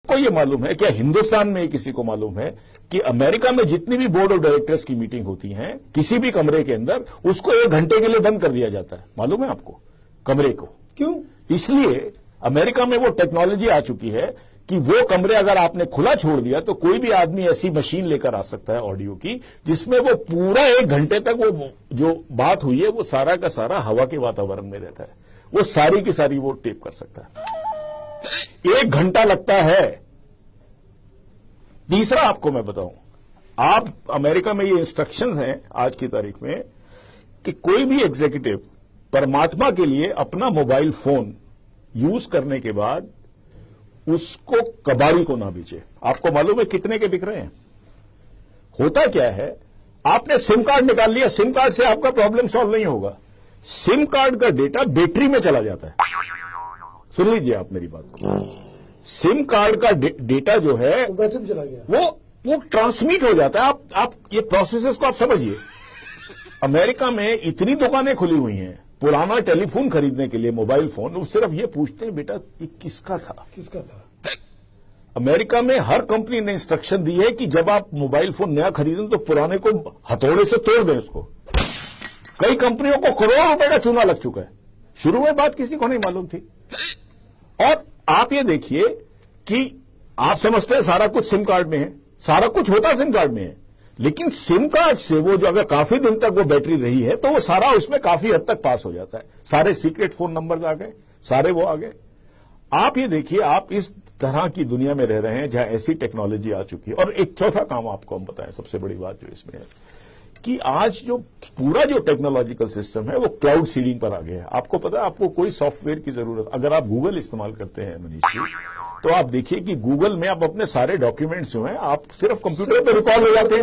को ये मालूम है, क्या हिंदुस्तान में किसी को मालूम है कि अमेरिका में जितनी भी बोर्ड ऑफ डायरेक्टर्स की मीटिंग होती है, किसी भी कमरे के अंदर उसको 1 घंटे के लिए बंद कर दिया जाता है? मालूम है आपको? कमरे को क्यों? इसलिए अमेरिका में वो टेक्नोलॉजी आ चुकी है कि वो कमरे अगर आपने खुला छोड़ दिया तो कोई भी आदमी ऐसी मशीन लेकर आ सकता है ऑडियो की, जिसमें वो पूरा 1 घंटे तक वो जो बात हुई है वो सारा का सारा हवा के वातावरण में रहता है, वो सारी की सारी वो टेप कर सकता है। 1 घंटा लगता है। तीसरा आपको मैं बताऊं, आप अमेरिका में ये इंस्ट्रक्शंस हैं आज की तारीख में कि कोई भी एग्जीक्यूटिव परमात्मा के लिए अपना मोबाइल फोन यूज करने के बाद उसको कबाड़ी को ना बेचे। आपको मालूम है कितने के बिक रहे हैं? होता क्या है, आपने सिम कार्ड निकाल लिया, सिम कार्ड से आपका प्रॉब्लम सॉल्व नहीं होगा। सिम कार्ड का डेटा बैटरी में चला जाता है। सुन लीजिए आप मेरी बात को, सिम कार्ड का डेटा जो है बैटरी में चला गया, वो ट्रांसमिट हो जाता है। आप ये प्रोसेसेस को आप समझिए। अमेरिका में इतनी दुकानें खुली हुई हैं पुराना टेलीफोन खरीदने के लिए, मोबाइल फोन, वो सिर्फ ये पूछते हैं बेटा ये किसका था। अमेरिका में हर कंपनी ने इंस्ट्रक्शन दी है कि जब आप मोबाइल फोन नया खरीदें तो पुराने को हथौड़े से तोड़ दें उसको। कई कंपनियों को करोड़ों रुपए का चूना लग चुका है। शुरू में बात किसी को नहीं मालूम थी। और आप ये देखिए कि आप समझते हैं सारा कुछ सिम कार्ड में है, सारा कुछ होता सिम कार्ड में है, लेकिन सिम कार्ड से वो जो अगर काफी दिन तक वो बैटरी रही है तो वो सारा उसमें काफी हद तक पास हो जाता है। सारे सीक्रेट फोन नंबर्स आ गए, सारे वो आ गए। आप ये देखिए, आप इस तरह की दुनिया में रह रहे हैं जहां ऐसी टेक्नोलॉजी आ चुकी है। और एक चौथा काम आपको हम बताएं, सबसे बड़ी बात जो इसमें है कि आज जो पूरा जो टेक्नोलॉजिकल सिस्टम है वो क्लाउड सीडिंग पर आ गया है। आपको पता है, आपको कोई सॉफ्टवेयर की जरूरत, अगर आप गूगल इस्तेमाल करते हैं मनीष जी, तो आप देखिए कि गूगल में आप अपने सारे डॉक्यूमेंट्स जो हैं आप सिर्फ कंप्यूटर पर रिकॉर्ड हो जाते हैं।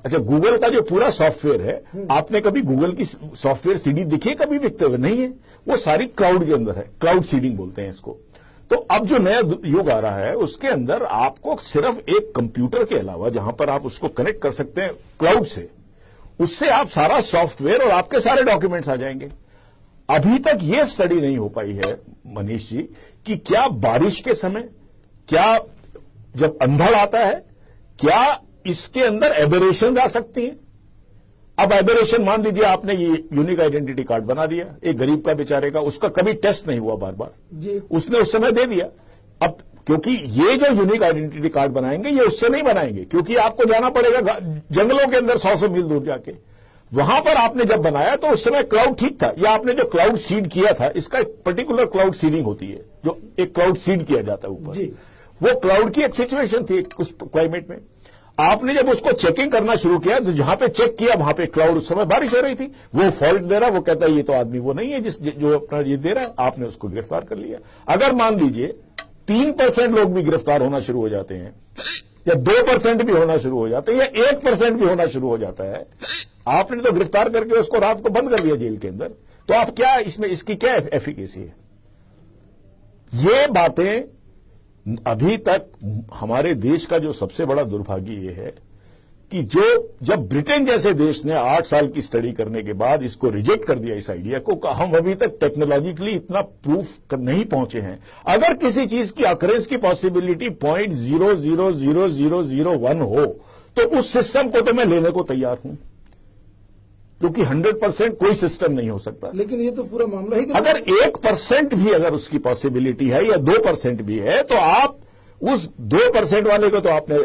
अच्छा, गूगल का जो पूरा सॉफ्टवेयर है, आपने कभी गूगल की सॉफ्टवेयर सीडी दिखी है कभी बिकते हुए? नहीं है। वो सारी क्लाउड के अंदर है, क्लाउड सीडिंग बोलते हैं इसको। तो अब जो नया युग आ रहा है उसके अंदर आपको सिर्फ एक कंप्यूटर के अलावा जहां पर आप उसको कनेक्ट कर सकते हैं क्लाउड से, उससे आप सारा सॉफ्टवेयर और आपके सारे डॉक्यूमेंट्स आ जाएंगे। अभी तक यह स्टडी नहीं हो पाई है मनीष जी कि क्या बारिश के समय, क्या जब अंधड़ आता है, क्या इसके अंदर एबेरेशन आ सकती हैं। अब एबेरेशन, मान लीजिए आपने ये यूनिक आइडेंटिटी कार्ड बना दिया एक गरीब का, बेचारे का, उसका कभी टेस्ट नहीं हुआ बार बार, उसने उस समय दे दिया। अब क्योंकि ये जो यूनिक आइडेंटिटी कार्ड बनाएंगे ये उससे नहीं बनाएंगे, क्योंकि आपको जाना पड़ेगा जंगलों के अंदर 100 मील दूर जाके। वहां पर आपने जब बनाया तो उस समय क्लाउड ठीक था, या आपने जो क्लाउड सीड किया था, इसका एक पर्टिकुलर क्लाउड सीडिंग होती है, जो एक क्लाउड सीड किया जाता है ऊपर, वो क्लाउड की एक सिचुएशन थी उस क्लाइमेट में। आपने जब उसको चेकिंग करना शुरू किया तो जहां पे चेक किया वहां पे क्लाउड, उस समय बारिश हो रही थी, वो फॉल्ट दे रहा, वो कहता है ये तो आदमी वो नहीं है जो अपना ये दे रहा है, आपने उसको गिरफ्तार कर लिया। अगर मान लीजिए 3% लोग भी गिरफ्तार होना शुरू हो जाते हैं, या 2% भी होना शुरू हो जाते हैं, या 1% भी होना शुरू हो जाता है, आपने तो गिरफ्तार करके उसको रात को बंद कर दिया जेल के अंदर, तो आप क्या इसमें, इसकी क्या एफिकेसी है? ये बातें अभी तक हमारे देश का जो सबसे बड़ा दुर्भाग्य ये है कि जब ब्रिटेन जैसे देश ने 8 साल की स्टडी करने के बाद इसको रिजेक्ट कर दिया इस आइडिया को, हम अभी तक टेक्नोलॉजिकली इतना प्रूफ नहीं पहुंचे हैं। अगर किसी चीज की अकरेंस की पॉसिबिलिटी 0.00001 हो तो उस सिस्टम को तो मैं लेने को तैयार हूं, क्योंकि 100% कोई सिस्टम नहीं हो सकता। लेकिन ये तो पूरा मामला ही, अगर 1% भी अगर उसकी पॉसिबिलिटी है या 2% भी है, तो आप उस 2% वाले को तो आपने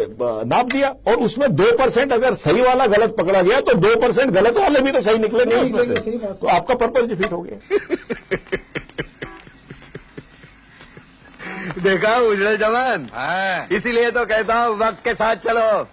नाप दिया, और उसमें 2% अगर सही वाला गलत पकड़ा गया तो 2% गलत वाले भी तो सही निकले नहीं उसमें से, तो आपका पर्पस डिफीट हो गया। देखा उजड़े जवान, इसीलिए तो कहता हूं वक्त के साथ चलो।